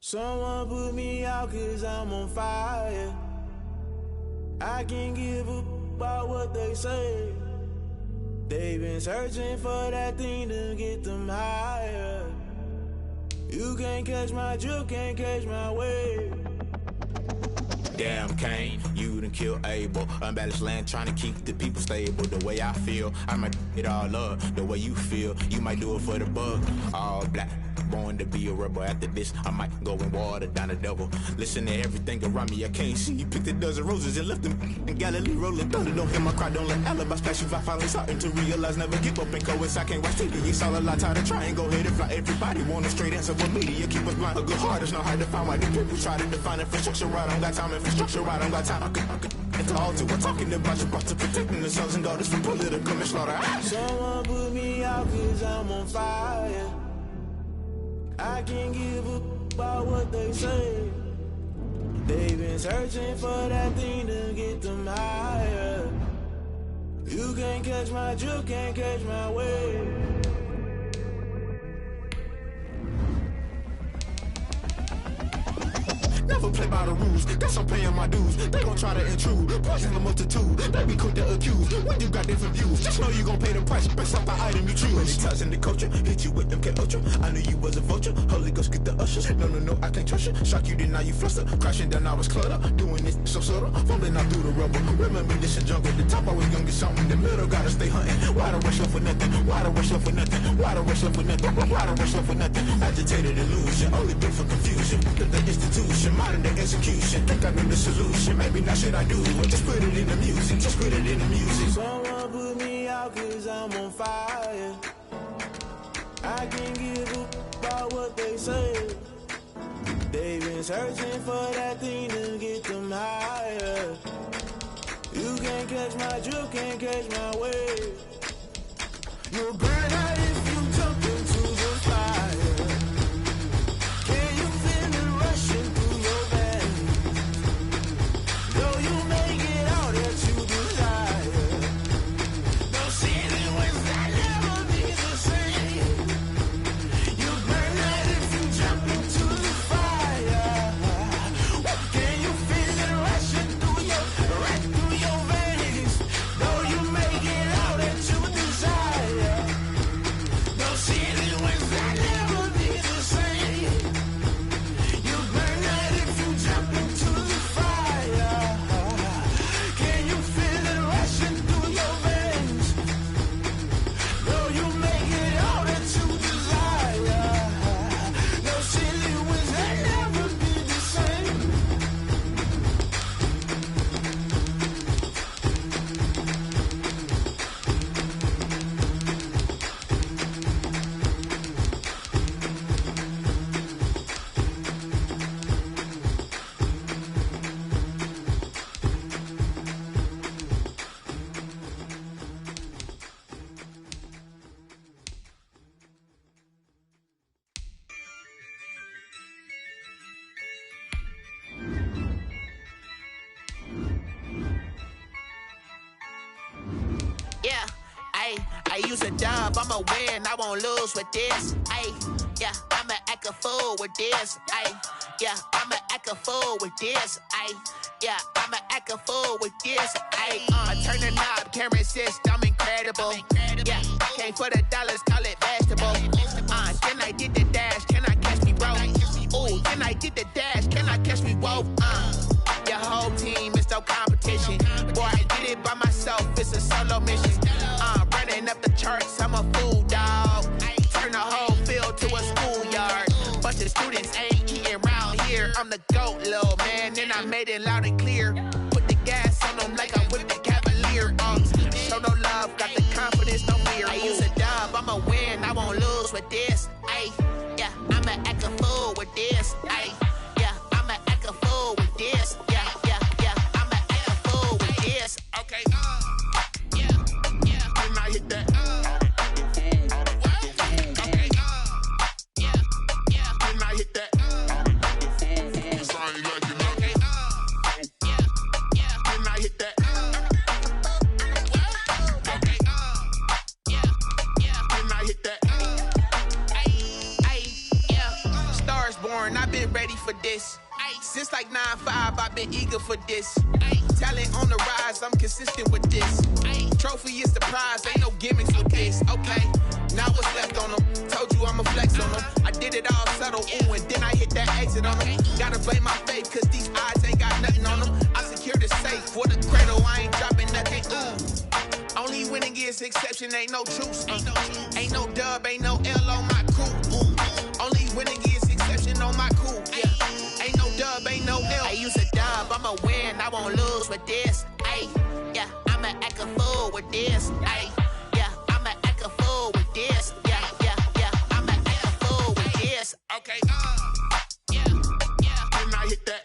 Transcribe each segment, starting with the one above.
Someone put me out cause I'm on fire. I can't give a about what they say. They've been searching for that thing to get them higher. You can't catch my drift, can't catch my wave. Damn Kane, you done killed Abel. Unbalanced land trying to keep the people stable. The way I feel, I might it all up. The way you feel, you might do it for the bug. All black, born to be a rebel. After this, I might go and water down the devil. Listen to everything around me, I can't see. You picked a dozen roses and left them in Galilee rolling thunder. Don't hear my cry, don't let alibis flash. If I finally starting to realize, never give up and coincide. I can't watch TV, it's all a lot. Tired of trying, go ahead and fly. Everybody want a straight answer with media, keep us blind. A good heart is not hard to find. Why the people try to define infrastructure right? I don't got time, infrastructure right, I don't got time. I could it's all to we're talking about your to protecting the sons and daughters from political manslaughter. Someone put me out cause I'm on fire. I can't give a about what they say. They've been searching for that thing to get them higher. You can't catch my drift, can't catch my wave. Never play by the rules, guess I'm paying my dues. They gon' try to intrude, poison the multitude. They be quick to accuse, when you got different views. Just know you gon' pay the price, based off the item you choose. When it ties in the culture, hit you with them K-Ultra. I knew you was a vulture, Holy Ghost get the ushers. No, I can't trust you. Shock you, then now you fluster. Crashing down, I was clutter. Doing this so subtle, fumbling out through the rubble. Remember this a jungle, the top always gonna get something. In the middle, gotta stay hunting. Why the rush left for nothing? Why the rush left for nothing? Why the rush left for nothing? Why the rush left for nothing? Agitated illusion, only built for confusion. The institution, modern day execution. Think I know the solution. Maybe not should I do it? Just put it in the music. Just put it in the music. Someone put me out cause I'm on fire. I can't give a about what they say. They've been searching for that thing to get them higher. You can't catch my drift, can't catch my wave. You'll burn out if you jump into the fire. Can you feel it rushing through your veins? Though you may get all that you desire. No ceiling wins, I'll never be the same. You burn out if you jump into the fire. Can you feel it rushing through your veins? Though you may get all that you desire. No ceiling wins, I'll never be the same. You burn out if you jump into the fire. Can you feel it rushing through your veins? Though you may get all that you desire. No ceiling wins, I'll never be the same. Yeah, I use a dub, I'ma win, I won't lose with this. Yeah, I'ma act a fool with this. Yeah, I'ma act a fool with this. Yeah, I'ma act a fool with this. I turn the knob, can't resist, I'm incredible. Yeah, came for the dollars, call it vegetable. Then I did the dash, can I catch me, bro? Ooh, then I did the dash, can I catch me, whoa? Your whole team is no competition. Boy, I did it by myself, it's a solo mission. Running up the charts, I'm a fool, dog. Turn the whole field to a schoolyard. Bunch of students ain't eating round here. I'm the GOAT, little man, and I made it loud and clear. Put the gas on them like I'm with the Cavalier. Show no love, got the confidence, no fear. I use a dub, I'ma win, I won't lose with this. Yeah, I'ma act a fool with this. Yeah, I'ma act a fool with this. Yeah, I'ma act a fool with this. Okay, yeah, when I hit that. Okay, yeah, when I hit that. 9-5, I've been eager for this. Ay, talent on the rise, I'm consistent with this. Ay, trophy is the prize, ain't no gimmicks with this. Okay, now what's left on them? Told you I'ma flex on them. I did it all subtle, ooh, and then I hit that exit on them. Gotta blame my faith, cause these eyes ain't got nothing on them. I secured the safe for the cradle, I ain't dropping nothing, ooh. Only winning is exception, ain't no truce. Ain't no dub, ain't no L on my crew. Only winning is exception on my crew. Yeah. Ain't no dub, ain't no L. I use a dub, I'ma win, I won't lose with this. Ay, yeah, I'ma act a fool with this. Ay, yeah, I'ma act a fool with this. Yeah, yeah, yeah, I'ma act a fool with this. Okay, yeah, yeah. And I hit that.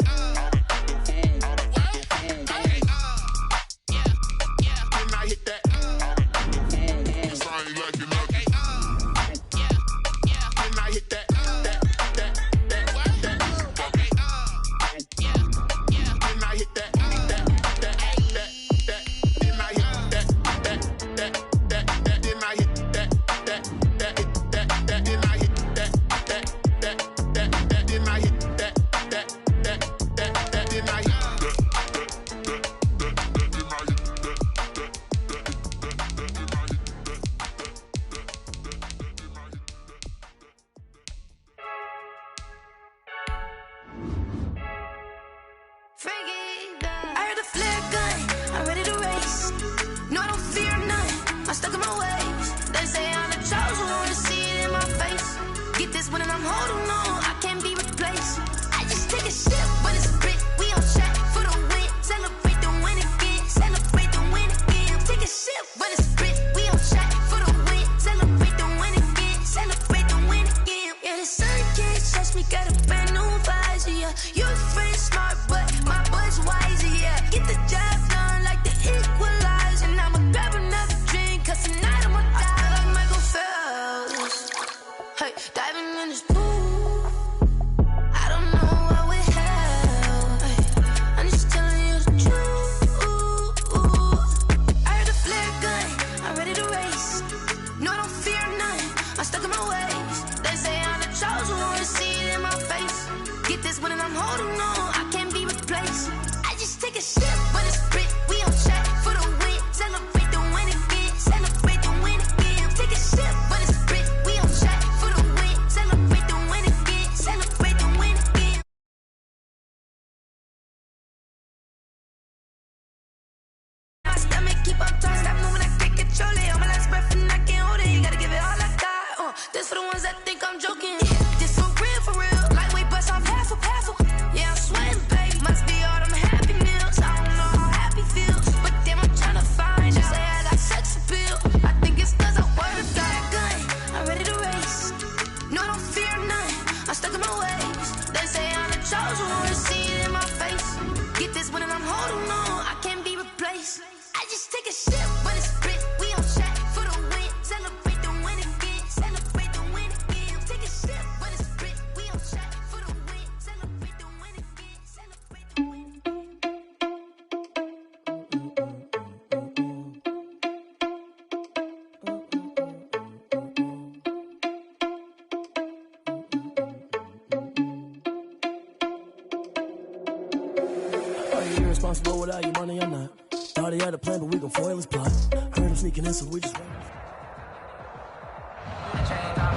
Irresponsible without your money, I'm not. Thought he had a plan, but we gon' foil his plot. Heard him sneaking in, so we just...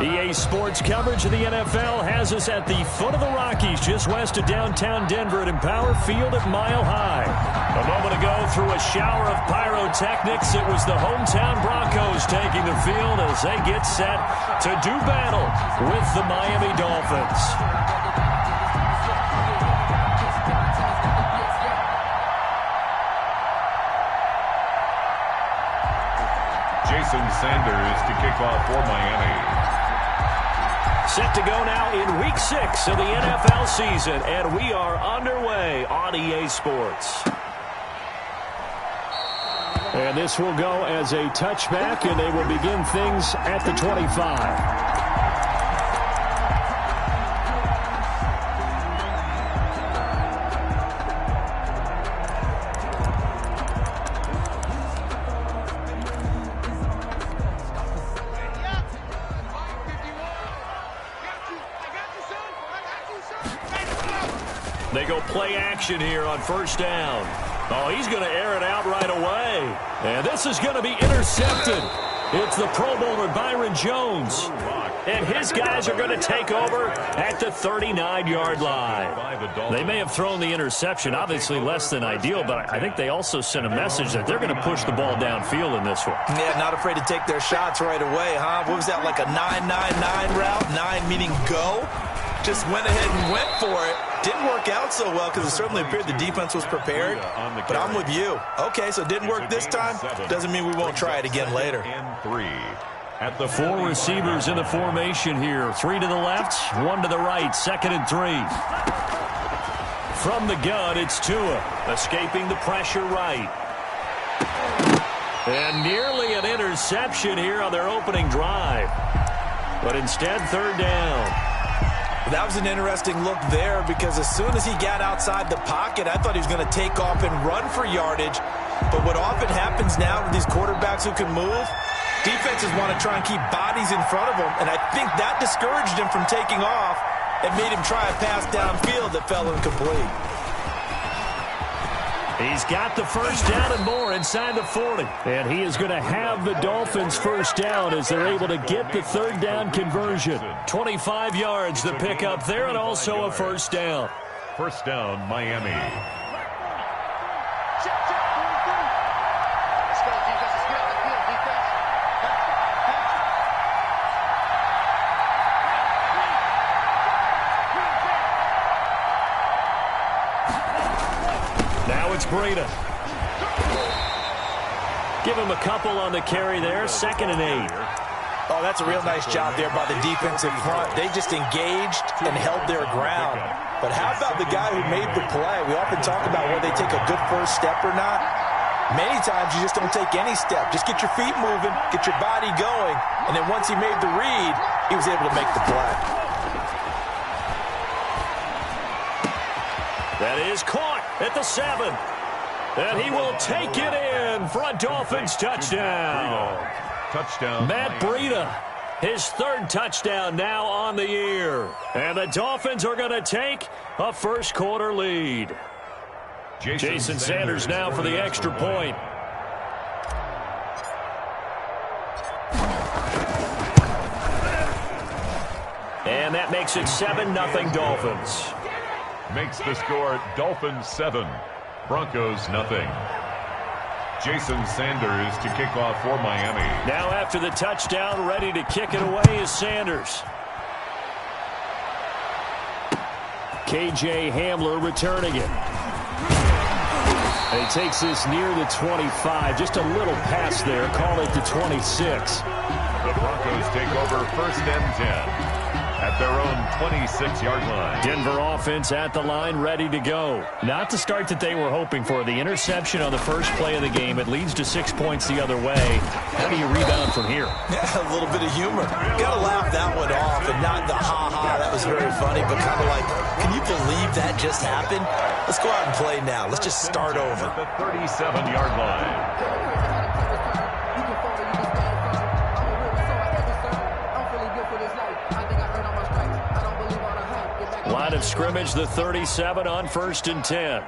EA Sports coverage of the NFL has us at the foot of the Rockies, just west of downtown Denver at Empower Field at Mile High. A moment ago, through a shower of pyrotechnics, it was the hometown Broncos taking the field as they get set to do battle with the Miami Dolphins. Sanders to kick off for Miami. Set to go now in Week 6 of the NFL season, and we are underway on EA Sports. And this will go as a touchback, and they will begin things at the 25. They go play action here on first down. Oh, he's going to air it out right away. And this is going to be intercepted. It's the Pro Bowler Byron Jones. And his guys are going to take over at the 39-yard line. They may have thrown the interception, obviously less than ideal, but I think they also sent a message that they're going to push the ball downfield in this one. Yeah, not afraid to take their shots right away, huh? What was that, like a 9-9-9 route? 9 meaning go? Just went ahead and went for it. Didn't work out so well because it certainly appeared the defense was prepared. But I'm with you. Okay, so it didn't work this time. Doesn't mean we won't try it again later. At the 4 receivers in the formation here. 3 to the left, 1 to the right. 2nd and 3. From the gun, it's Tua. Escaping the pressure right. And nearly an interception here on their opening drive. But instead, 3rd down. That was an interesting look there because as soon as he got outside the pocket, I thought he was going to take off and run for yardage. But what often happens now with these quarterbacks who can move, defenses want to try and keep bodies in front of them, and I think that discouraged him from taking off and made him try a pass downfield that fell incomplete. He's got the first down and more inside the 40. And he is going to have the Dolphins first down as they're able to get the 3rd down conversion. 25 yards to pick up there and also a first down. First down, Miami. It's Breida. Give him a couple on the carry there. 2nd and 8. Oh, that's a real nice job there by the defensive front. They just engaged and held their ground. But how about the guy who made the play? We often talk about whether they take a good first step or not. Many times you just don't take any step. Just get your feet moving, get your body going, and then once he made the read, he was able to make the play. That is caught at the 7. And he will take it in for a Dolphins touchdown. Touchdown. Matt Breida, his 3rd touchdown now on the year. And the Dolphins are going to take a first-quarter lead. Jason Sanders now for the extra point. And that makes it 7-0 Dolphins. Makes the score Dolphins 7, Broncos nothing. Jason Sanders to kick off for Miami. Now after the touchdown, ready to kick it away is Sanders. KJ Hamler returning it. And he takes this near the 25. Just a little pass there. Call it the 26. The Broncos take over 1st and 10. At their own 26-yard line. Denver offense at the line, ready to go. Not the start that they were hoping for. The interception on the first play of the game. It leads to 6 points the other way. How do you rebound from here? Yeah, a little bit of humor. Got to laugh that one off and not the ha-ha. That was very funny, but kind of like, can you believe that just happened? Let's go out and play now. Let's just start over. At the 37-yard line. Line of scrimmage, the 37 on 1st and 10.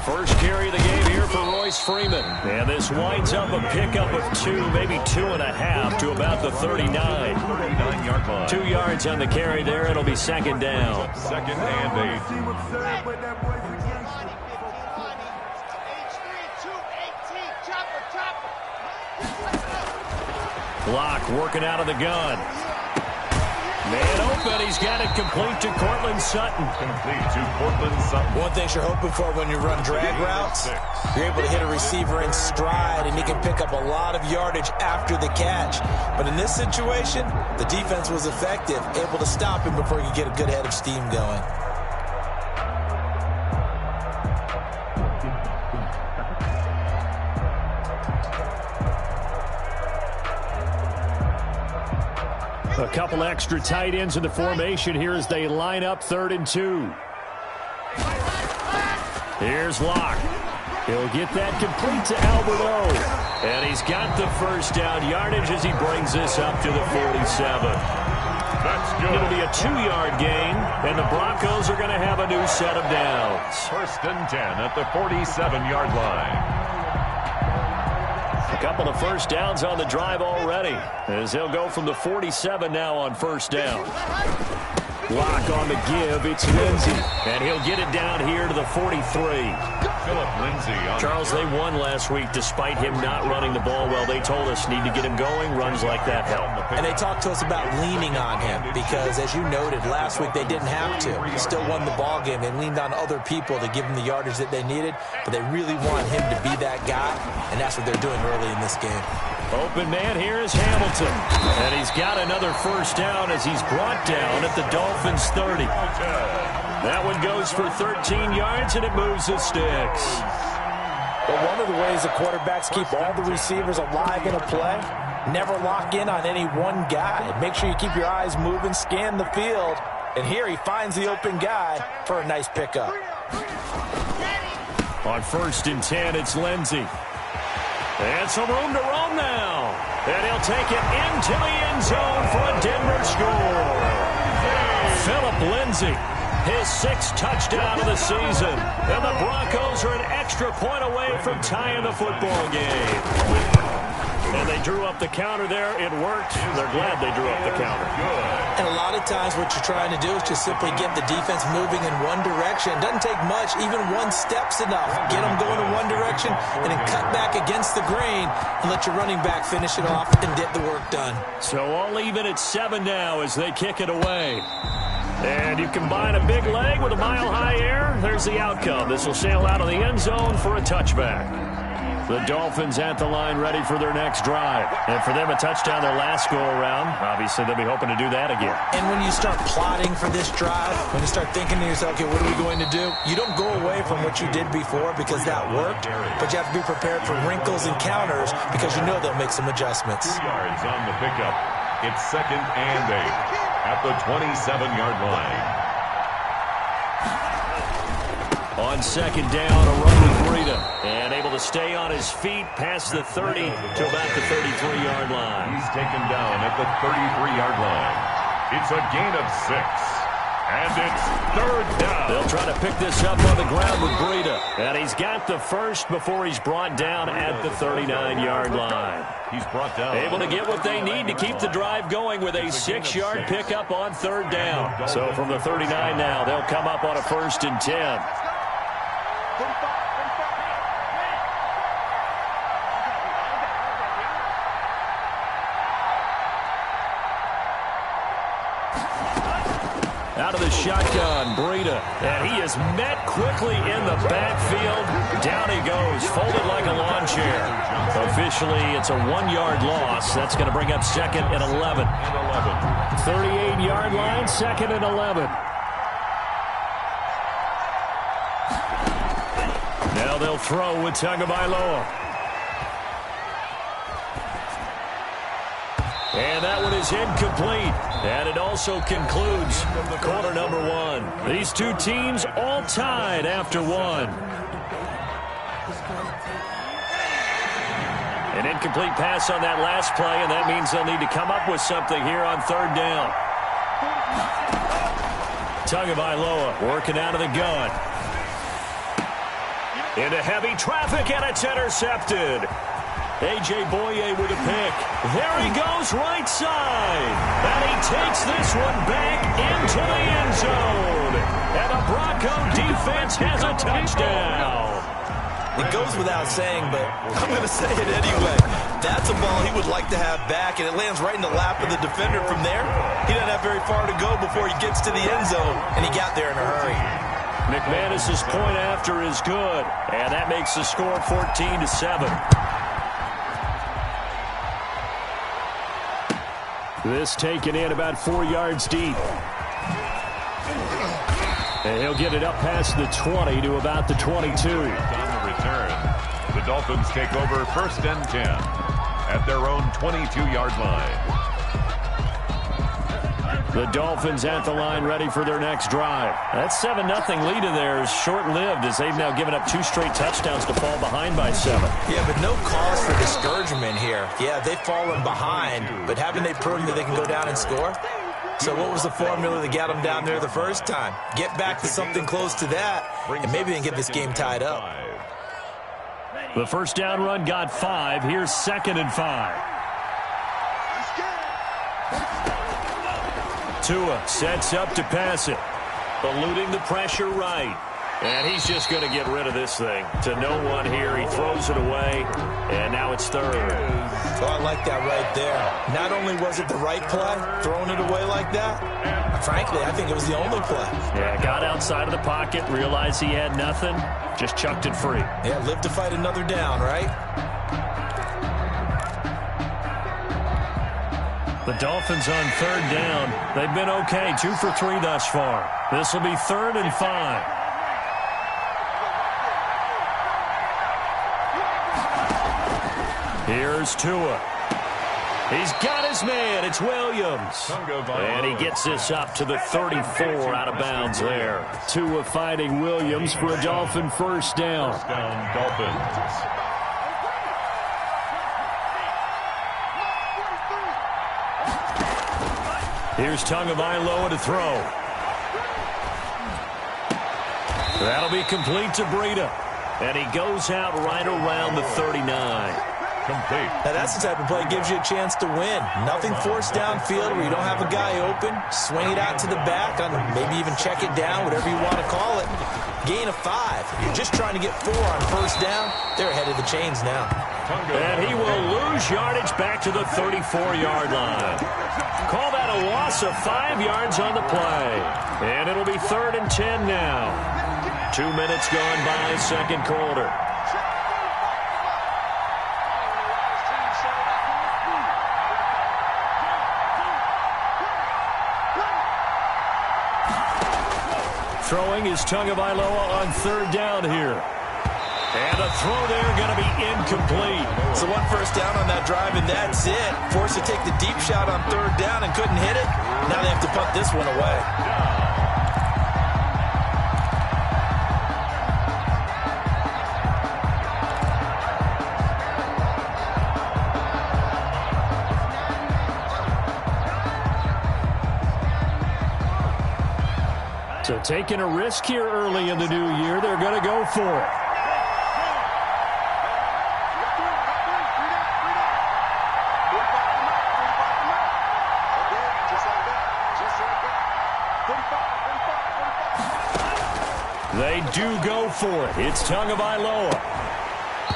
First carry of the game here for Royce Freeman. And this winds up a pickup of 2, maybe 2.5 to about the 39. 39-yard line. 2 yards on the carry there. It'll be 2nd down. 2nd and 8. Block working out of the gun. Man open, he's got it complete to Cortland Sutton. Complete to Cortland Sutton. One thing you're hoping for when you run drag routes, you're able to hit a receiver in stride, and he can pick up a lot of yardage after the catch. But in this situation, the defense was effective, able to stop him before he could get a good head of steam going. A couple extra tight ends in the formation here as they line up 3rd and 2. Here's Locke. He'll get that complete to Alberto. And he's got the first down yardage as he brings this up to the 47. That's good. It'll be a 2-yard gain, and the Broncos are going to have a new set of downs. 1st and 10 at the 47-yard line. A couple of first downs on the drive already, as they'll go from the 47 now on 1st down. Lock on the give. It's Lindsey, and he'll get it down here to the 43. Philip Lindsay. Charles, they won last week despite him not running the ball well. They told us need to get him going. Runs like that help. And they talked to us about leaning on him because, as you noted, last week they didn't have to. He still won the ball game. They leaned on other people to give him the yardage that they needed, but they really want him to be that guy, and that's what they're doing early in this game. Open man here is Hamilton. And he's got another first down as he's brought down at the Dolphins' 30. That one goes for 13 yards, and it moves the sticks. But one of the ways the quarterbacks keep all the receivers alive in a play, never lock in on any one guy. Make sure you keep your eyes moving, scan the field. And here he finds the open guy for a nice pickup. On 1st and 10, it's Lindsey. And some room to roam now. And he'll take it into the end zone for a Denver score. Philip Lindsey, his 6th touchdown of the season. And the Broncos are an extra point away from tying the football game. And they drew up the counter there. It worked. They're glad they drew up the counter. And a lot of times what you're trying to do is just simply get the defense moving in one direction. It doesn't take much. Even one step's enough. Get them going in one direction and then cut back against the grain and let your running back finish it off and get the work done. So all even at 7 now as they kick it away. And you combine a big leg with a mile-high air. There's the outcome. This will sail out of the end zone for a touchback. The Dolphins at the line ready for their next drive. And for them, a touchdown their last go-around. Obviously, they'll be hoping to do that again. And when you start plotting for this drive, when you start thinking to yourself, okay, what are we going to do? You don't go away from what you did before because that worked, but you have to be prepared for wrinkles and counters because you know they'll make some adjustments. 2 yards on the pickup. It's 2nd and 8 at the 27-yard line. On 2nd down, a run with Breida. And able to stay on his feet past the 30 to about the 33-yard line. He's taken down at the 33-yard line. It's a gain of 6. And it's 3rd down. They'll try to pick this up on the ground with Breida. And he's got the first before he's brought down at the 39-yard line. He's brought down. Able to get what they need to keep the drive going with a 6-yard pickup on 3rd down. So from the 39 now, they'll come up on a 1st and 10. Out of the shotgun, Breida, and he is met quickly in the backfield. Down he goes, folded like a lawn chair. Officially, it's a 1-yard loss. That's going to bring up 2nd and 11. 38-yard line, 2nd and 11. Now they'll throw with Tagovailoa. And that one is incomplete. And it also concludes quarter number 1. These two teams all tied after 1. An incomplete pass on that last play, and that means they'll need to come up with something here on 3rd down. Tagovailoa working out of the gun. Into heavy traffic, and it's intercepted. A.J. Boye with a pick. There he goes, right side. And he takes this one back into the end zone. And the Bronco defense has a touchdown. It goes without saying, but I'm going to say it anyway. That's a ball he would like to have back, and it lands right in the lap of the defender from there. He doesn't have very far to go before he gets to the end zone, and he got there in a hurry. McManus's point after is good, and that makes the score 14-7. This taken in about 4 yards deep. And he'll get it up past the 20 to about the 22. On the return, the Dolphins take over 1st and 10 at their own 22-yard line. The Dolphins at the line ready for their next drive. That 7-0 lead of theirs short-lived as they've now given up 2 straight touchdowns to fall behind by 7. Yeah, but no cause for discouragement here. Yeah, they've fallen behind, but haven't they proven that they can go down and score? So what was the formula that got them down there the first time? Get back to something close to that, and maybe then get this game tied up. The first down run got 5. Here's 2nd and 5. Tua sets up to pass it. Eluding the pressure right. And he's just going to get rid of this thing. To no one here. He throws it away. And now it's 3rd. Oh, I like that right there. Not only was it the right play, throwing it away like that, frankly, I think it was the only play. Yeah, got outside of the pocket, realized he had nothing, just chucked it free. Yeah, live to fight another down, right? The Dolphins on 3rd down. They've been okay, 2 for 3 thus far. This will be 3rd and 5. Here's Tua. He's got his man. It's Williams. And he gets this up to the 34 out of bounds there. Tua fighting Williams for a Dolphin first down. First down, Dolphins. Here's Tagovailoa to throw. That'll be complete to Breida. And he goes out right around the 39. Complete. Now that's the type of play that gives you a chance to win. Nothing forced downfield where you don't have a guy open. Swing it out to the back, maybe even check it down, whatever you want to call it. Gain of 5. You're just trying to get 4 on first down. They're ahead of the chains now. And he will lose yardage back to the 34-yard line. Call that a loss of 5 yards on the play. And it'll be 3rd and 10 now. 2 minutes gone by, second quarter. Throwing is Tagovailoa on 3rd down here. And a throw there going to be incomplete. So 1 first down on that drive, and that's it. Forced to take the deep shot on 3rd down and couldn't hit it. Now they have to punt this one away. So taking a risk here early in the new year, they're going to go for it. They do go for it. It's Tagovailoa.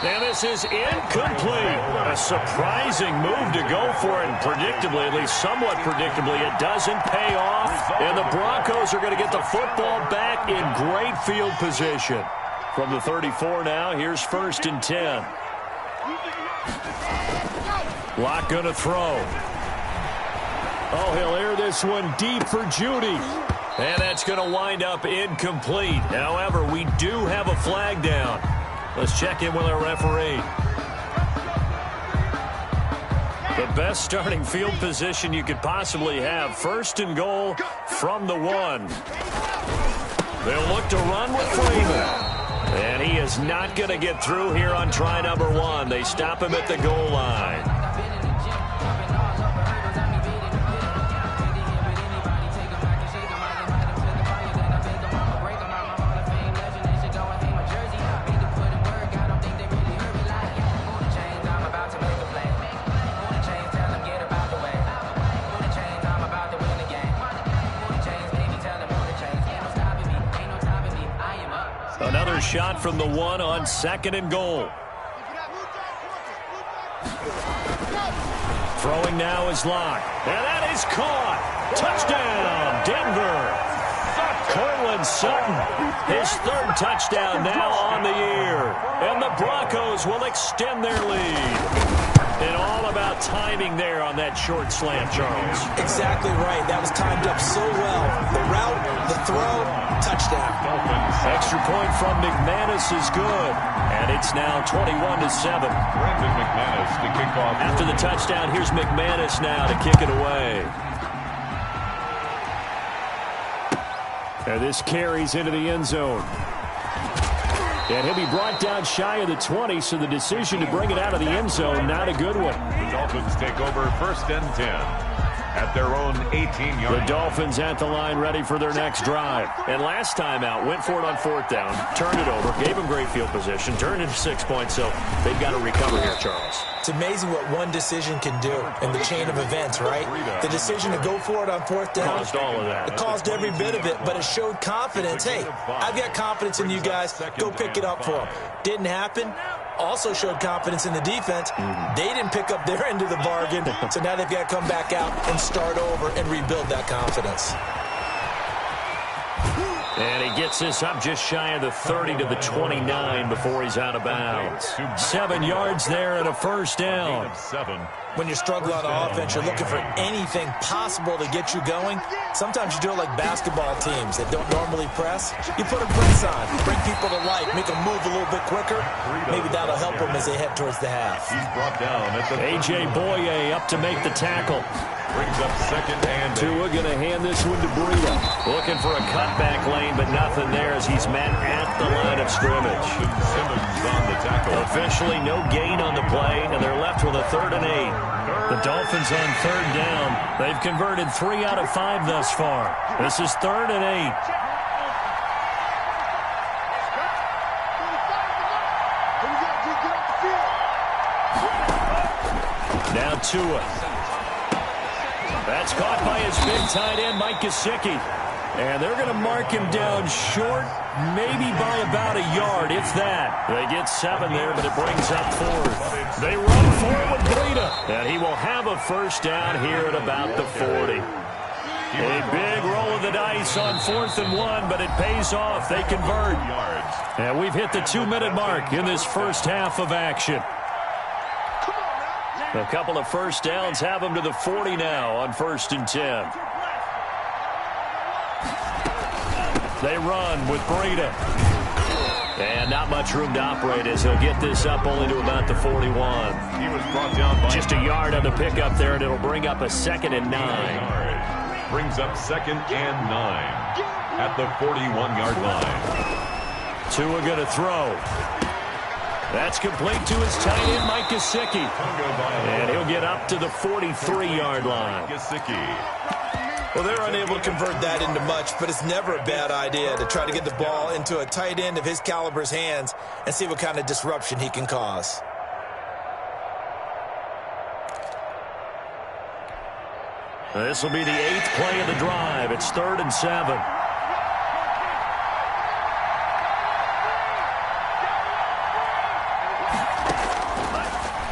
And this is incomplete. A surprising move to go for it, and predictably, at least somewhat predictably, it doesn't pay off. And the Broncos are going to get the football back in great field position. From the 34 now, here's 1st and 10. Locke going to throw. Oh, he'll air this one deep for Judy. And that's going to wind up incomplete. However, we do have a flag down. Let's check in with our referee. The best starting field position you could possibly have. 1st and goal from the 1. They'll look to run with Freeman. And he is not going to get through here on try number 1. They stop him at the goal line. Another shot from the 1 on 2nd and goal. Throwing now is Locke. And that is caught. Touchdown, Denver. Cortland Sutton, his 3rd touchdown now on the year. And the Broncos will extend their lead. And all about timing there on that short slant, Charles. Exactly right. That was timed up so well. The route, the throw, touchdown. Extra point from McManus is good. And it's now 21-7. Brandon McManus to kick off. After the touchdown, here's McManus now to kick it away. And this carries into the end zone. And he'll be brought down shy of the 20, so the decision to bring it out of the end zone, not a good one. The Dolphins take over 1st and 10. at their own 18-yard. The Dolphins at the line ready for their next drive. And last time out, went for it on 4th down, turned it over, gave them great field position, turned into 6 points, so they've got to recover here, Charles. It's amazing what one decision can do in the chain of events, right? The decision to go for it on 4th down. Caused all of that. It caused every bit of it, but it showed confidence. Hey, I've got confidence in you guys. Go pick it up for them. Didn't happen. Also showed confidence in the defense. They didn't pick up their end of the bargain, so now they've got to come back out and start over and rebuild that confidence. And he gets this up just shy of the 30 to the 29 before he's out of bounds. 7 yards there and a first down. When you struggle on offense, you're looking for anything possible to get you going. Sometimes you do it like basketball teams that don't normally press. You put a press on, bring people to life, make them move a little bit quicker. Maybe that'll help them as they head towards the half. He's brought down at the A.J. Boye up to make the tackle. Brings up 2nd and Tua going to hand this one to Breida. Looking for a cutback lane, but nothing there as he's met at the line of scrimmage. Simmons on the tackle. Officially no gain on the play, and they're left with a 3rd and 8. The Dolphins on 3rd down. They've converted 3 out of 5 thus far. This is 3rd and 8. Now Tua. That's caught by his big tight end, Mike Gesicki. And they're going to mark him down short, maybe by about a yard, if that. They get 7 there, but it brings up 4th. They run forward with Breida. And he will have a first down here at about the 40. A big roll of the dice on 4th and 1, but it pays off. They convert. And we've hit the 2-minute mark in this first half of action. A couple of first downs have them to the 40 now on 1st and 10. They run with Breida. And not much room to operate as he'll get this up only to about the 41. He was brought down by just a yard on the pickup there, and it'll bring up a 2nd and 9. Brings up 2nd and 9 at the 41-yard line. Tua going to throw. That's complete to his tight end, Mike Gesicki. And he'll get up to the 43-yard line. Well, they're unable to convert that into much, but it's never a bad idea to try to get the ball into a tight end of his caliber's hands and see what kind of disruption he can cause. This will be the 8th play of the drive. It's 3rd and 7.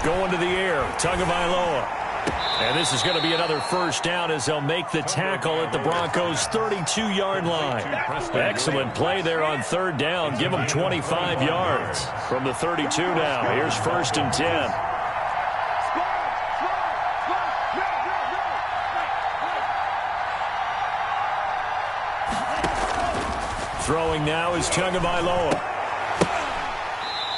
Going to the air, Tagovailoa. And this is going to be another first down as they'll make the tackle at the Broncos' 32-yard line. Excellent play there on 3rd down. Give them 25 yards from the 32 now. Here's 1st and 10. Throwing now is Tagovailoa.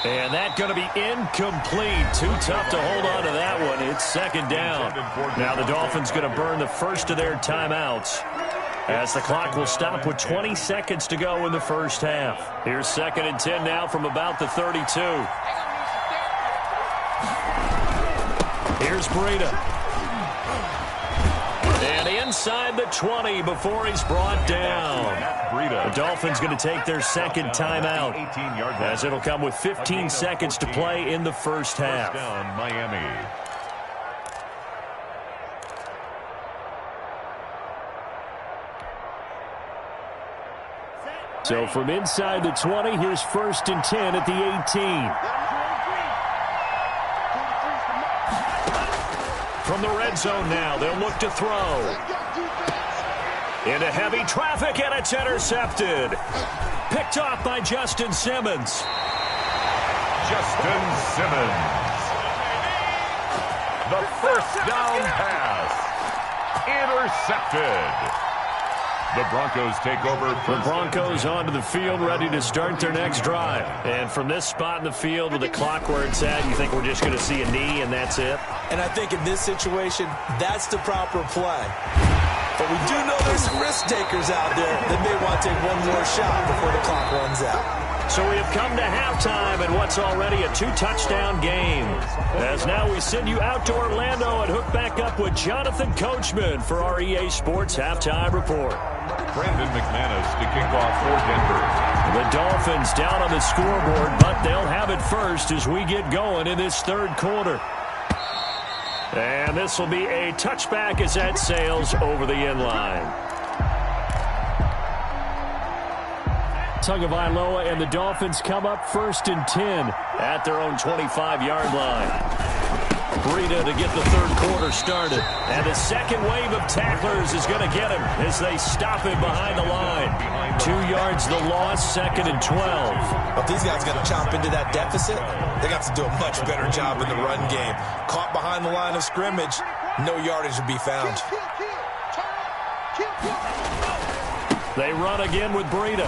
And that's going to be incomplete. Too tough to hold on to that one. It's 2nd down. Now the Dolphins going to burn the first of their timeouts as the clock will stop with 20 seconds to go in the first half. Here's 2nd and 10 now from about the 32. Here's Breida. And inside the 20 before he's brought down. The Dolphins going to take their 2nd timeout as it'll come with 15 seconds to play in the first half. Down, Miami. So from inside the 20, here's 1st and 10 at the 18. From the red zone now, they'll look to throw. Into heavy traffic, and it's intercepted. Picked off by Justin Simmons. Justin Simmons. The first down pass. Intercepted. The Broncos take over. The Broncos onto the field, ready to start their next drive. And from this spot in the field with the clock where it's at, you think we're just going to see a knee and that's it? And I think in this situation, that's the proper play. But we do know there's some risk takers out there that may want to take one more shot before the clock runs out. So we have come to halftime in what's already a 2-touchdown game. As now we send you out to Orlando and hook back up with Jonathan Coachman for our EA Sports Halftime Report. Brandon McManus to kick off for Denver. The Dolphins down on the scoreboard, but they'll have it first as we get going in this third quarter. And this will be a touchback as that sails over the end line. Tagovailoa and the Dolphins come up 1st and 10 at their own 25-yard line. Breida to get the third quarter started. And the second wave of tacklers is going to get him as they stop him behind the line. 2 yards the loss, 2nd and 12. Well, if these guys got to chomp into that deficit, they got to do a much better job in the run game. Caught behind the line of scrimmage, no yardage to be found. They run again with Breida.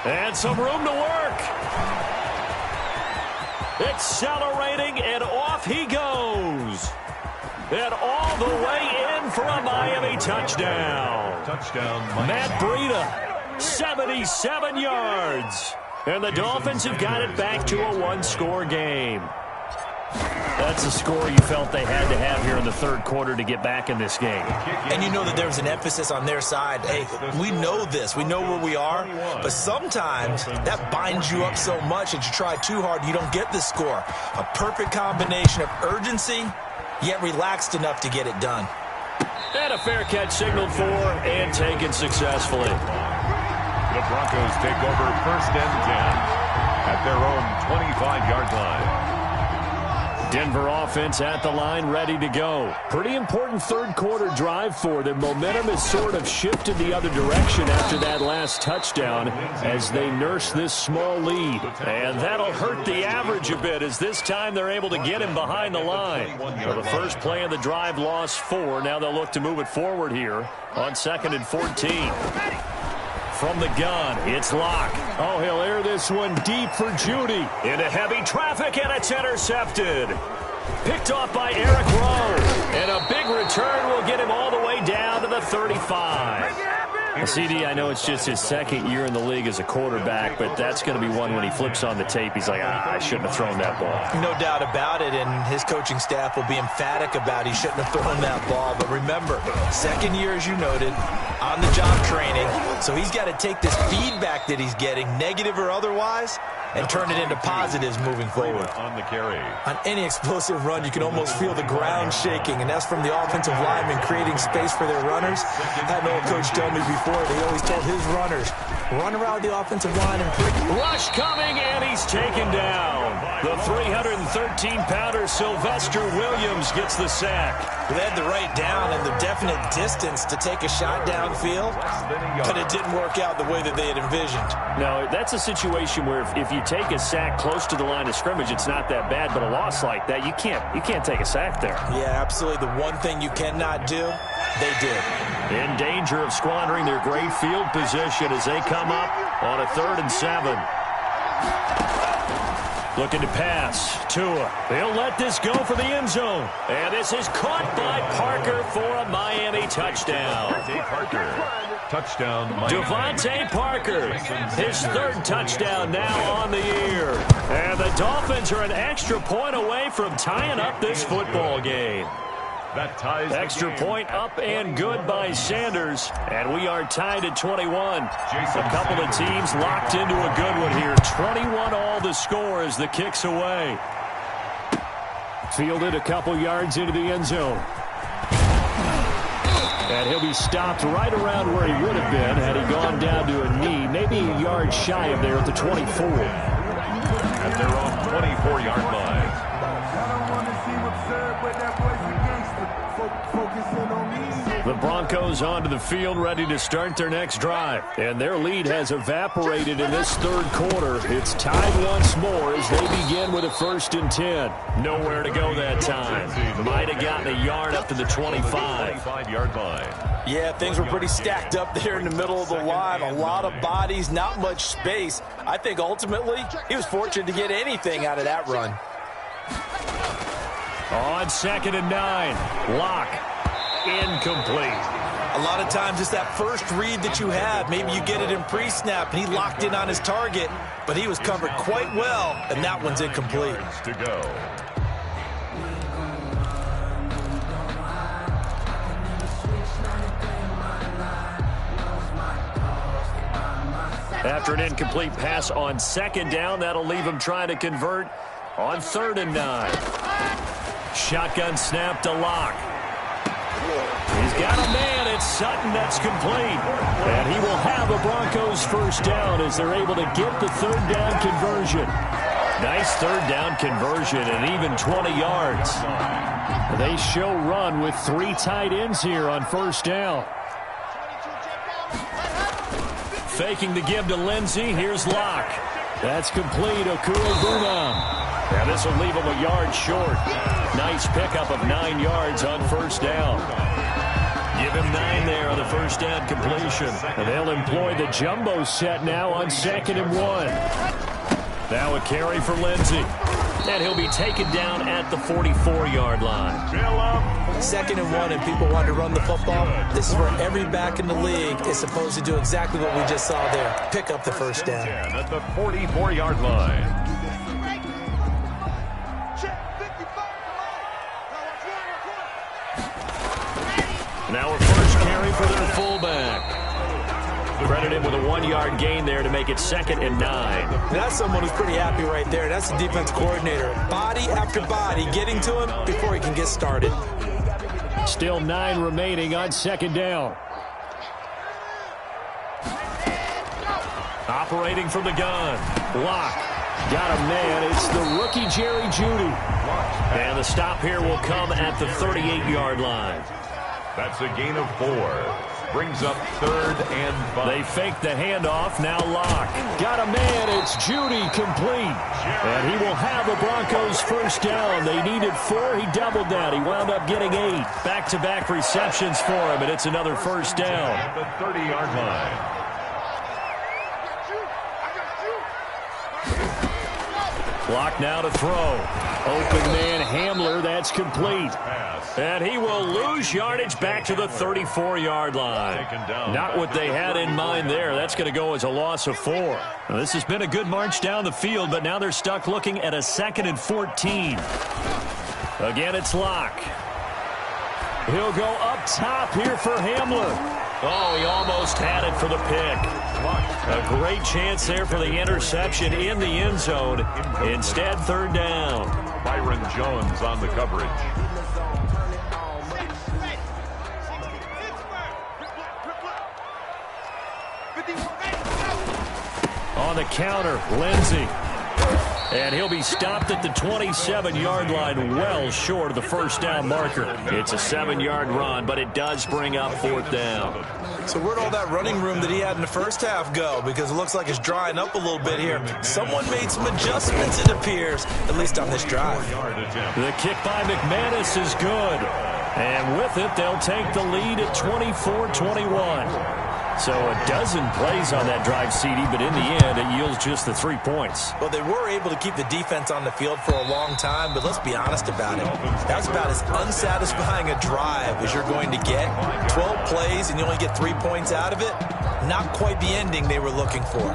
And some room to work. Accelerating, and off he goes. And all the way in for a Miami touchdown. Matt Breida, 77 yards. And the Dolphins have got it back to a 1-score game. That's a score you felt they had to have here in the third quarter to get back in this game. And you know that there was an emphasis on their side. Hey, we know this. We know where we are. But sometimes that binds you up so much that you try too hard, you don't get this score. A perfect combination of urgency, yet relaxed enough to get it done. And a fair catch signaled for and taken successfully. The Broncos take over 1st and 10 at their own 25-yard line. Denver offense at the line, ready to go. Pretty important third quarter drive for them. Momentum has sort of shifted the other direction after that last touchdown as they nurse this small lead. And that'll hurt the average a bit as this time they're able to get him behind the line. So the first play of the drive lost 4. Now they'll look to move it forward here on 2nd and 14. From the gun, it's Locke. Oh, he'll air this one deep for Judy. Into heavy traffic, and it's intercepted. Picked off by Eric Rowe. And a big return will get him all the way down to the 35. CD, I know it's just his second year in the league as a quarterback, but that's going to be one when he flips on the tape. He's like, I shouldn't have thrown that ball. No doubt about it, and his coaching staff will be emphatic about he shouldn't have thrown that ball. But remember, second year, as you noted, on-the-job training, so he's got to take this feedback that he's getting, negative or otherwise, and turn it into positives moving forward. On the carry. On any explosive run, you can almost feel the ground shaking, and that's from the offensive linemen creating space for their runners. I had an old coach tell me before, he always told his runners, run around the offensive line and rush coming, and he's taken down. The 313-pounder Sylvester Williams gets the sack. They had the right down and the definite distance to take a shot downfield, but it didn't work out the way that they had envisioned. No, that's a situation where if you take a sack close to the line of scrimmage, it's not that bad, but a loss like that, you can't take a sack there. Yeah, absolutely. The one thing you cannot do, they did. In danger of squandering their great field position as they come up on a 3rd and 7. Looking to pass. Tua. They'll let this go for the end zone. And this is caught by Parker for a Miami touchdown. Touchdown, Miami. Devontae Parker. His 3rd touchdown now on the year. And the Dolphins are an extra point away from tying up this football game. That ties extra point up and good by Sanders. And we are tied at 21. A couple of teams locked into a good one here. 21 all the score as the kick's away. Fielded a couple yards into the end zone. And he'll be stopped right around where he would have been had he gone down to a knee. Maybe a yard shy of there at the 24. At their own 24-yard line. The Broncos onto the field, ready to start their next drive. And their lead has evaporated in this third quarter. It's tied once more as they begin with a 1st and 10. Nowhere to go that time. Might have gotten a yard up to the 25-yard line. Yeah, things were pretty stacked up there in the middle of the line. A lot of bodies, not much space. I think ultimately he was fortunate to get anything out of that run. On 2nd and 9, Locke. Incomplete. A lot of times it's that first read that you have. Maybe you get it in pre-snap, and he locked in on his target, but he was covered quite well, and that one's incomplete. To go. After an incomplete pass on second down, that'll leave him trying to convert on 3rd and 9. Shotgun snap to Locke. He's got a man. It's Sutton. That's complete. And he will have a Broncos first down as they're able to get the 3rd down conversion. Nice 3rd down conversion and even 20 yards. They show run with 3 tight ends here on first down. Faking the give to Lindsey. Here's Locke. That's complete. Okuabuna. Yeah, this will leave him a yard short. Nice pickup of 9 yards on first down. Give him 9 there on the first down completion. And they'll employ the jumbo set now on 2nd and 1. Now a carry for Lindsey. And he'll be taken down at the 44-yard line. 2nd and 1, and people want to run the football. This is where every back in the league is supposed to do exactly what we just saw there. Pick up the first down. At the 44-yard line. Now a first carry for their fullback. Credited with a 1-yard gain there to make it 2nd and 9. That's someone who's pretty happy right there. That's the defense coordinator. Body after body getting to him before he can get started. Still 9 remaining on 2nd down. Operating from the gun. Locke. Got a man. It's the rookie Jerry Jeudy. And the stop here will come at the 38-yard line. That's a gain of 4. Brings up 3rd and 5. They fake the handoff. Now Locke. Got a man. It's Jeudy complete. And he will have a Broncos first down. They needed 4. He doubled that. He wound up getting 8. Back-to-back receptions for him, and it's another first down. At the 30-yard line. Locke now to throw. Open man Hamler. That's complete. And he will lose yardage back to the 34-yard line. Not what they had in mind there. That's going to go as a loss of 4. Now, this has been a good march down the field, but now they're stuck looking at a 2nd and 14. Again, it's Locke. He'll go up top here for Hamler. Oh, he almost had it for the pick. A great chance there for the interception in the end zone. Instead, 3rd down. Byron Jones on the coverage. On the counter, Lindsey. And he'll be stopped at the 27-yard line, well short of the first down marker. It's a 7-yard run, but it does bring up 4th down. So where'd all that running room that he had in the first half go? Because it looks like it's drying up a little bit here. Someone made some adjustments, it appears, at least on this drive. The kick by McManus is good. And with it, they'll take the lead at 24-21. So a dozen plays on that drive, CD, but in the end, it yields just the 3 points. Well, they were able to keep the defense on the field for a long time, but let's be honest about it. That's about as unsatisfying a drive as you're going to get. 12 plays and you only get 3 points out of it. Not quite the ending they were looking for.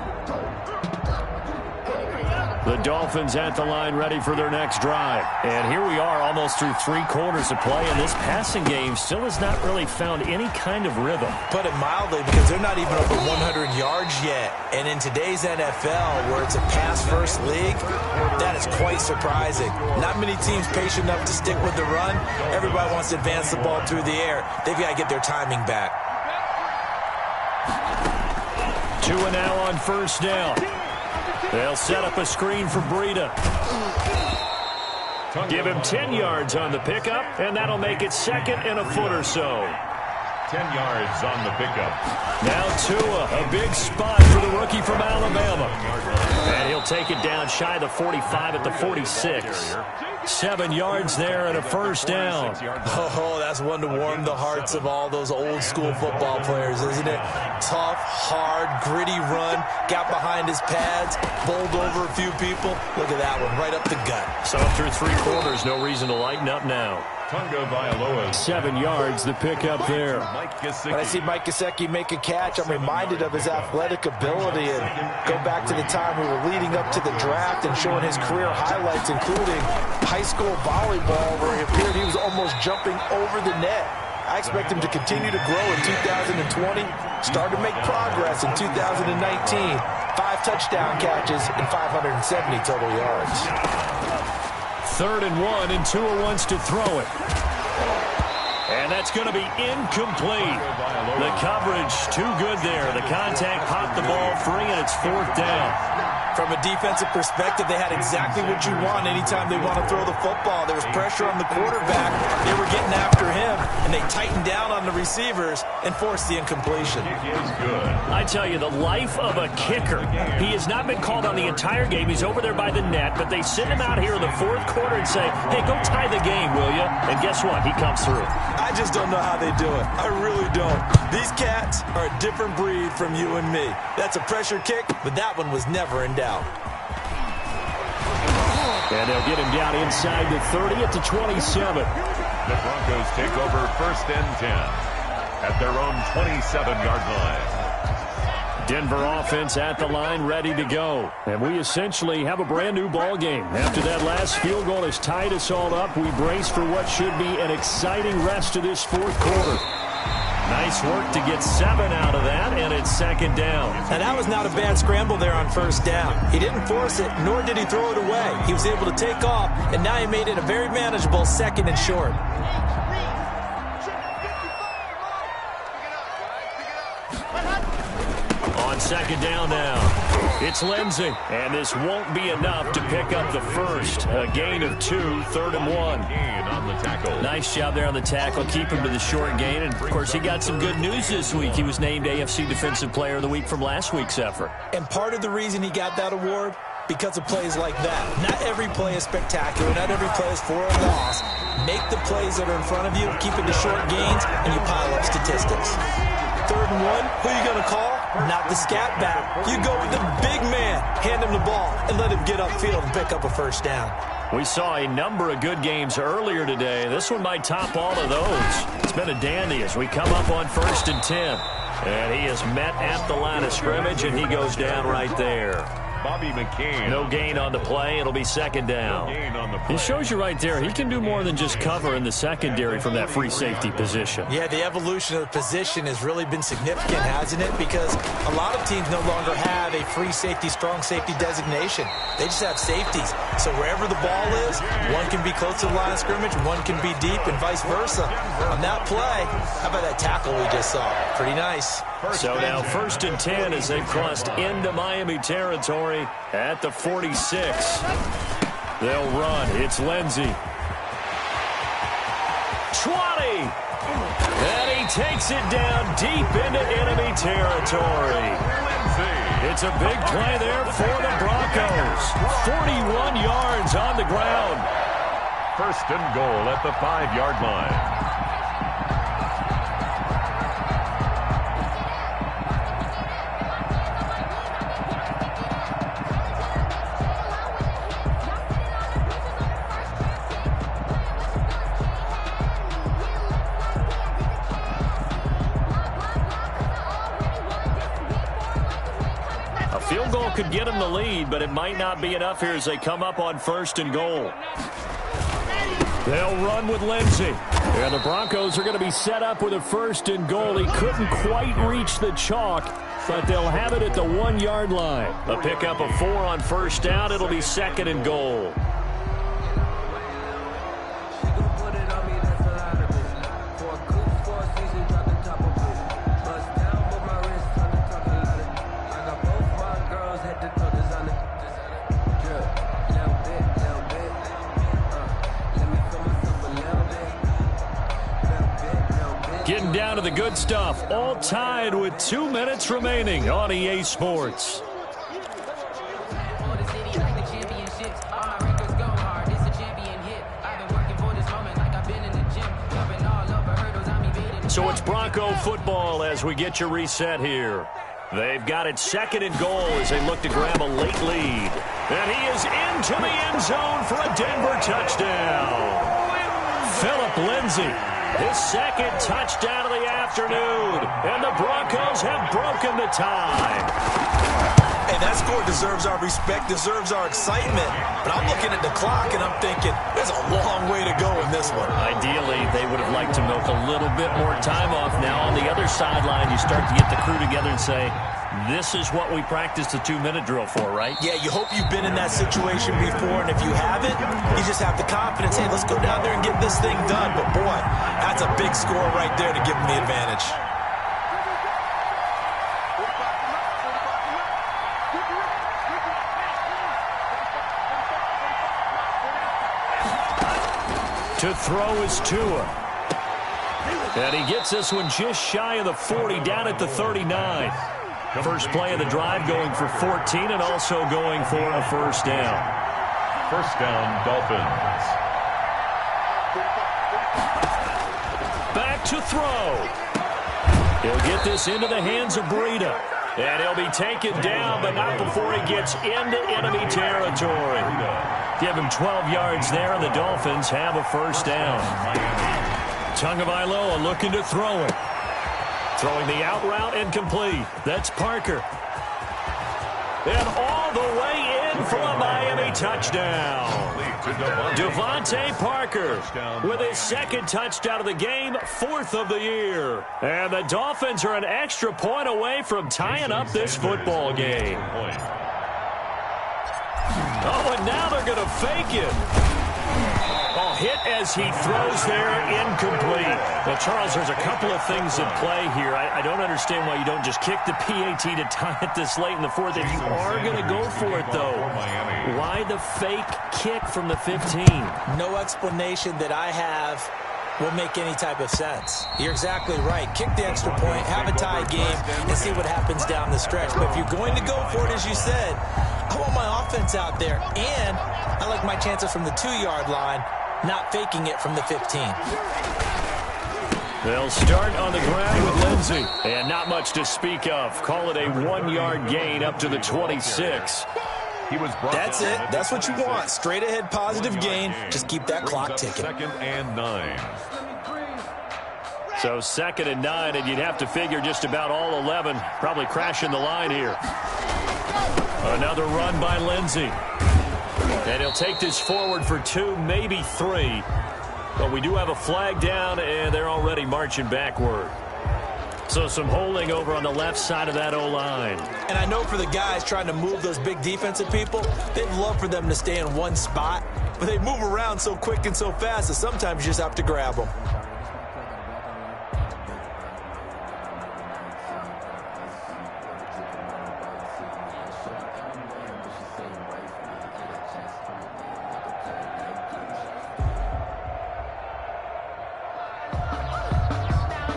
The Dolphins at the line ready for their next drive. And here we are almost through 3 quarters of play, and this passing game still has not really found any kind of rhythm. Put it mildly, because they're not even over 100 yards yet. And in today's NFL, where it's a pass-first league, that is quite surprising. Not many teams patient enough to stick with the run. Everybody wants to advance the ball through the air. They've got to get their timing back. 2 and now on first down. They'll set up a screen for Breida. Give him 10 yards on the pickup, and that'll make it 2nd and a foot or so. 10 yards on the pickup. Now Tua, a big spot for the rookie from Alabama. And he'll take it down shy of the 45 at the 46. 7 yards there and a first down. Oh, that's one to warm the hearts of all those old school football players, isn't it? Tough, hard, gritty run. Got behind his pads, bowled over a few people. Look at that one, right up the gut. So through 3 quarters, no reason to lighten up now. Tagovailoa. 7 yards, the pickup there. When I see Mike Gesicki make a catch, I'm reminded of his athletic ability and go back to the time we were leading up to the draft and showing his career highlights, including high school volleyball, where it appeared he was almost jumping over the net. I expect him to continue to grow in 2020, start to make progress in 2019. 5 touchdown catches and 570 total yards. 3rd and 1, and Tua wants to throw it. And that's going to be incomplete. The coverage too good there. The contact popped the ball free, and it's 4th down. From a defensive perspective, they had exactly what you want anytime they want to throw the football. There was pressure on the quarterback. They were getting after him, and they tightened down on the receivers and forced the incompletion. I tell you, the life of a kicker. He has not been called on the entire game. He's over there by the net, but they send him out here in the 4th quarter and say, hey, go tie the game, will you? And guess what? He comes through. I just don't know how they do it. I really don't. These cats are a different breed from you and me. That's a pressure kick, but that one was never in doubt. And they'll get him down inside the 30 at the 27. The Broncos take over 1st and 10 at their own 27-yard line. Denver offense at the line, ready to go. And we essentially have a brand-new ball game. After that last field goal has tied us all up, we brace for what should be an exciting rest of this 4th quarter. Nice work to get 7 out of that, and it's 2nd down. And that was not a bad scramble there on 1st down. He didn't force it, nor did he throw it away. He was able to take off, and now he made it a very manageable 2nd and short. On 2nd down now, it's Lindsey. And this won't be enough to pick up the first. A gain of 2, 3rd and 1. Gain on the tackle. Nice job there on the tackle. Keep him to the short gain. And, of course, he got some good news this week. He was named AFC Defensive Player of the Week from last week's effort. And part of the reason he got that award, because of plays like that. Not every play is spectacular. Not every play is for a loss. Make the plays that are in front of you, keep it to short gains, and you pile up statistics. 3rd and 1, who are you going to call? Not the scat back. You go with the big man, hand him the ball, and let him get upfield and pick up a 1st down. We saw a number of good games earlier today. This one might top all of those. It's been a dandy as we come up on 1st and 10. And he is met at the line of scrimmage, and he goes down right there. Bobby McCain. No gain on the play. It'll be 2nd down. No gain on the play. It shows you right there, he can do more than just cover in the secondary from that free safety position. Yeah, the evolution of the position has really been significant, hasn't it? Because a lot of teams no longer have a free safety, strong safety designation. They just have safeties. So wherever the ball is, one can be close to the line of scrimmage, one can be deep, and vice versa. On that play, how about that tackle we just saw? Pretty nice. So now 1st and 10 as they've crossed into Miami territory at the 46. They'll run. It's Lindsey. 20. And he takes it down deep into enemy territory. It's a big play there for the Broncos. 41 yards on the ground. 1st and goal at the 5-yard line. Field goal could get them the lead, but it might not be enough here as they come up on 1st and goal. They'll run with Lindsey. And the Broncos are going to be set up with a 1st and goal. He couldn't quite reach the chalk, but they'll have it at the 1-yard line. A pickup of 4 on 1st down. It'll be 2nd and goal. Getting down to the good stuff. All tied with 2 minutes remaining on EA Sports. So it's Bronco football as we get your reset here. They've got it 2nd and goal as they look to grab a late lead. And he is into the end zone for a Denver touchdown. Phillip Lindsay, his second touchdown of the afternoon, and the Broncos have broken the tie. Hey, that score deserves our respect, deserves our excitement. But I'm looking at the clock, and I'm thinking, there's a long way to go in this one. Ideally, they would have liked to milk a little bit more time off. Now, on the other sideline, you start to get the crew together and say, this is what we practiced the 2-minute drill for, right? Yeah, you hope you've been in that situation before, and if you haven't, you just have the confidence, hey, let's go down there and get this thing done. But, boy, that's a big score right there to give them the advantage. To throw is Tua. And he gets this one just shy of the 40, down at the 39. First play of the drive going for 14 and also going for a first down. First down, Dolphins. Back to throw. He'll get this into the hands of Breida. And he'll be taken down, but not before he gets into enemy territory. Give him 12 yards there, and the Dolphins have a first down. Tagovailoa looking to throw it. Throwing the out route and complete. That's Parker. And all the way in for a Miami touchdown. Devontae Parker with his second touchdown of the game, fourth of the year. And the Dolphins are an extra point away from tying up this football game. Oh, and now they're going to fake it. Oh, hit as he throws there, incomplete. Well, Charles, there's a couple of things at play here. I don't understand why you don't just kick the PAT to tie it this late in the fourth. If you are going to go for it, though, why the fake kick from the 15? No explanation that I have will make any type of sense. You're exactly right. Kick the extra point, have a tie game, and see what happens down the stretch. But if you're going to go for it, as you said, I want my offense out there, and I like my chances from the 2-yard line, not faking it from the 15. They'll start on the ground with Lindsay, and not much to speak of. Call it a 1-yard gain up to the 26. That's it. That's what you want. Straight ahead positive gain. Just keep that clock ticking. Second and 9. So 2nd and 9, and you'd have to figure just about all 11 probably crashing the line here. Another run by Lindsay. And he'll take this forward for 2, maybe 3. But we do have a flag down, and they're already marching backward. So some holding over on the left side of that O-line. And I know for the guys trying to move those big defensive people, they'd love for them to stay in one spot. But they move around so quick and so fast that sometimes you just have to grab them.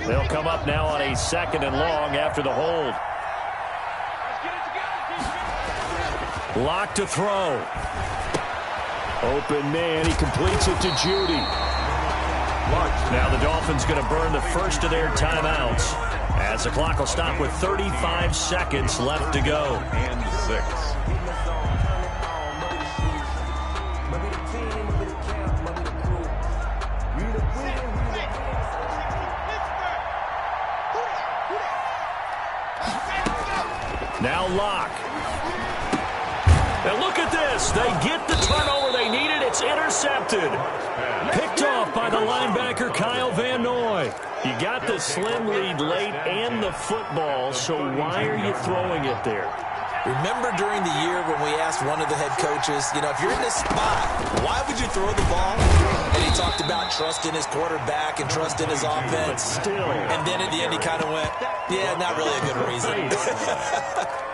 They'll come up now on a 2nd and long after the hold. Lock to throw. Open man. He completes it to Judy. Now the Dolphins going to burn the first of their timeouts as the clock will stop with 35 seconds left to go. And 6. Now Locke. And look at this. They get the turnover they needed. It's intercepted. Picked off by the linebacker, Kyle Van Noy. You got the slim lead late and the football, so why are you throwing it there? Remember during the year when we asked one of the head coaches, you know, if you're in this spot, why would you throw the ball? And he talked about trusting his quarterback and trusting his offense. Still. And then at the end he kind of went, yeah, not really a good reason.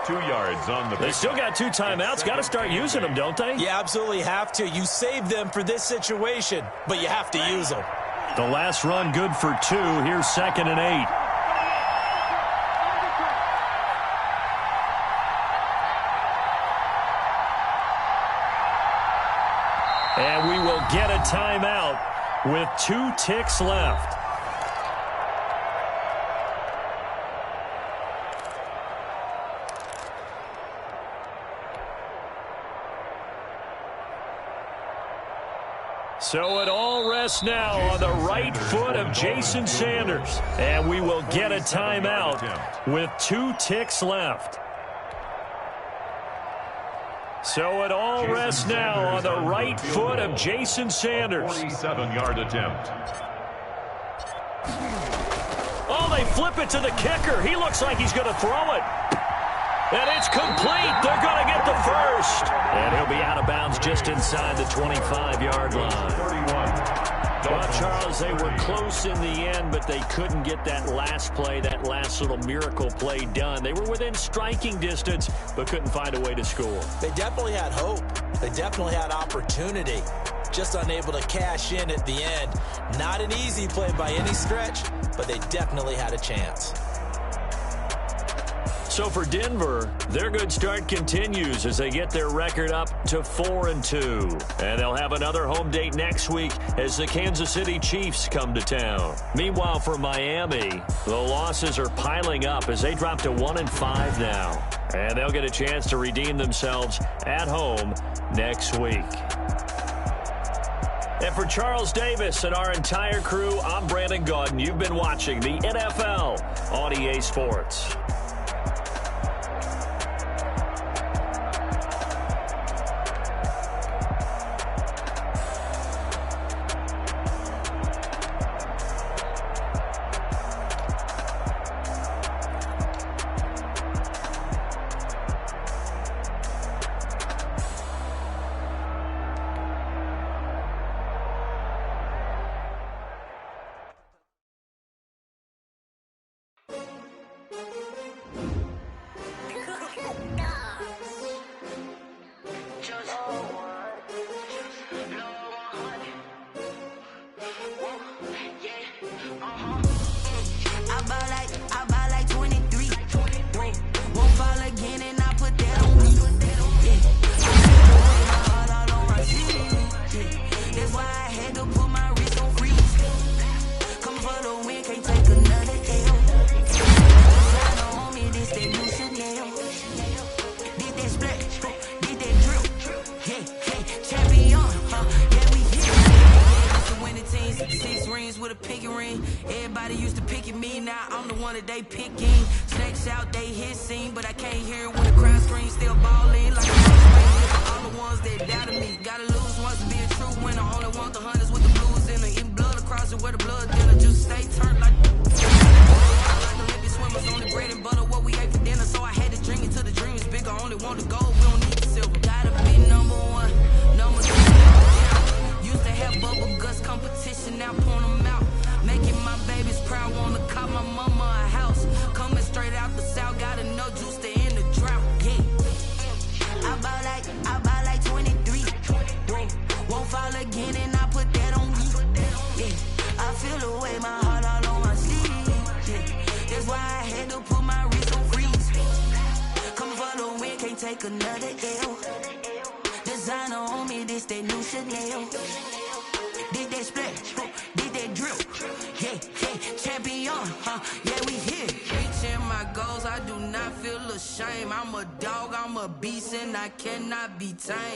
2 yards on the They still got 2 timeouts. Got to start using them, don't they? You absolutely have to. You save them for this situation, but you have to use them. The last run good for 2. Here's 2nd and 8. And we will get a timeout with 2 ticks left. So it all rests now on the right foot of Jason Sanders. And we will get a timeout with 2 ticks left. So it all rests now on the right foot of Jason Sanders. 47-yard attempt. Oh, they flip it to the kicker. He looks like he's going to throw it. And it's complete. They're going to get the first. And he'll be out of bounds just inside the 25-yard line. 31. Well, Charles, they were close in the end, but they couldn't get that last play, that last little miracle play done. They were within striking distance, but couldn't find a way to score. They definitely had hope. They definitely had opportunity. Just unable to cash in at the end. Not an easy play by any stretch, but they definitely had a chance. So for Denver, their good start continues as they get their record up to 4-2. And they'll have another home date next week as the Kansas City Chiefs come to town. Meanwhile, for Miami, the losses are piling up as they drop to 1-5 now. And they'll get a chance to redeem themselves at home next week. And for Charles Davis and our entire crew, I'm Brandon Gaudin. You've been watching the NFL on EA Sports.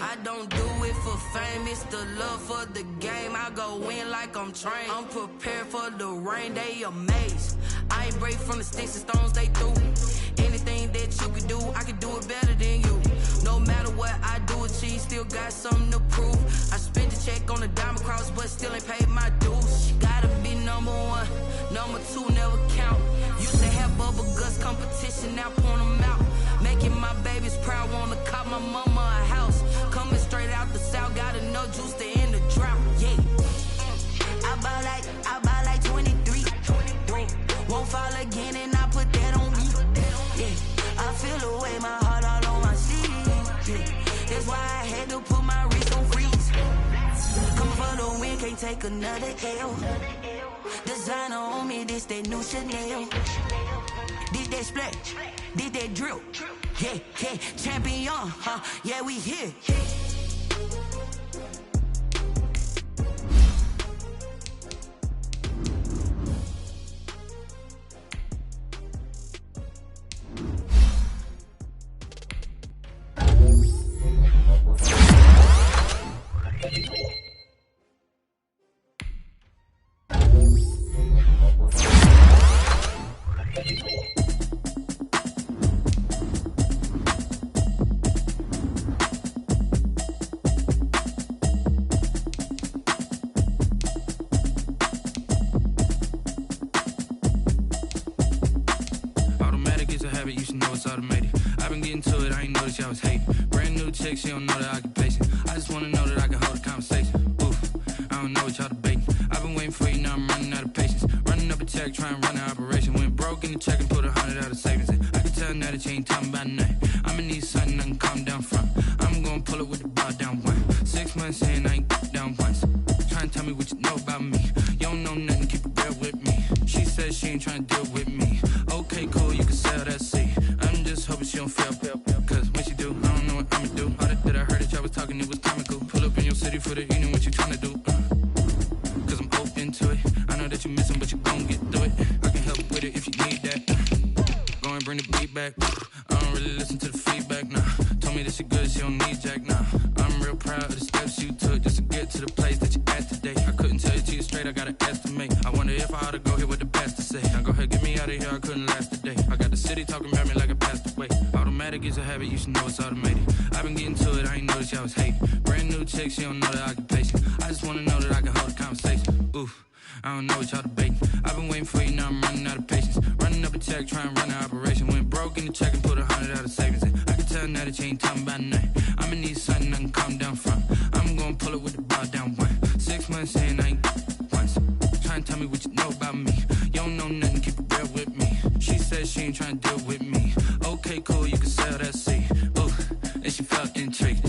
I don't do it for fame, it's the love for the game. I go in like I'm trained. I'm prepared for the rain, they amazed. I ain't break from the sticks and stones they threw. Anything that you could do, I could do it better than you. No matter what I do, achieve, still got something to prove. I spent the check on the diamond cross, but still ain't paid my dues. Gotta be number one, number two never count. Used to have bubble guts competition, now point them out. Making my babies proud, wanna cop my mama a house. Coming straight out the south, got enough juice to end the drought. Yeah, I buy like 23. Won't fall again, and I put that on me. Yeah, I feel the way, my heart all on my sleeve. Yeah, that's why I had to put my wrist on freeze. Coming for the win, can't take another L. Designer on me, this that new Chanel. Did that splash, did that drill. Yeah, yeah, champion, yeah, we here. chick, she don't know the occupation. I just wanna know that I can hold a conversation. Oof, I don't know what y'all debating. I've been waiting for you, now I'm running out of patience. Running up a check, trying to run an operation. Went broke in the check and put 100 out of savings in. I can tell now that you ain't talking about nothing. I'ma need something I can calm down from. I'm gonna pull it with the bar down one. 6 months in, I ain't down once. Trying to tell me what you know about me. You don't know nothing, keep it real with me. She says she ain't trying to deal with me. Okay, cool, you can sell that seat. I'm just hoping she don't fail. Cause when she do, I don't know what I'ma do. All that I heard that y'all was talking, it was comical. Pull up in your city for the evening, what you tryna do? Cause I'm open to it. I know that you missing, but you gon' get through it. I can help with it if you need that. Go and bring the beat back. I don't really listen to the feedback, nah. Told me that she good, she don't need jack, nah. I'm real proud of the steps you took just to get to the place that you at today. I couldn't tell you to you straight, I gotta estimate. I wonder if I ought to go here with the best to say. Now go ahead, get me out of here, I couldn't last a day. I got the city talking about me like I passed away. Automatic is a habit, you should know it's automated. I've been getting to it, I ain't noticed y'all was hating. Brand new chick, she don't know the occupation. I just wanna know that I can hold a conversation. Oof, I don't know what y'all debating. I've been waiting for you, now I'm running out of patience. Running up a check, trying to run an operation. Went broke in the check and put 100 out of savings in. I can tell now that you ain't talking about nothing. I'ma need something I can calm down from. I'm gonna pull it with the bar down one. 6 months in, I ain't once. Trying to tell me what you know about me. You don't know nothing, keep it real with me. She says she ain't trying to deal with me. Okay, cool, you can sell that seat. Ooh, and she felt intrigued.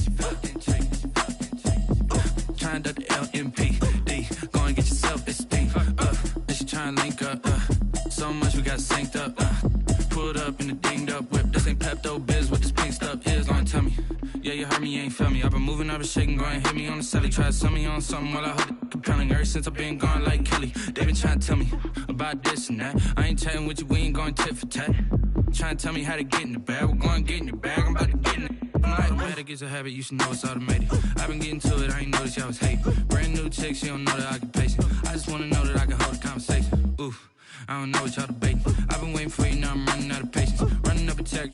Trying to the LMPD. Go and get your self-esteem. And she trying to link up. So much we got synced up. Pulled up in the dinged up whip. This ain't Pepto-Biz, what this pink stuff is. Gonna tell me. Yeah, you heard me, you ain't feel me. I've been moving, I've been shaking, go and hit me on the celly. Try to sell me on something while I hold it compelling. Ever since I've been gone like Kelly, they been trying to tell me about this and that. I ain't chatting with you, we ain't going tit for tat. Trying to tell me how to get in the bag. We're going to get in your bag, I'm about to get in it. I'm like, automatic is a habit, you should know it's automated. I've been getting to it, I ain't noticed y'all was hating. Brand new chick, she don't know the occupation. I just wanna know that I can hold a conversation. Oof, I don't know what y'all debating. I've been waiting for you, now I'm running out of patience. Running up a check.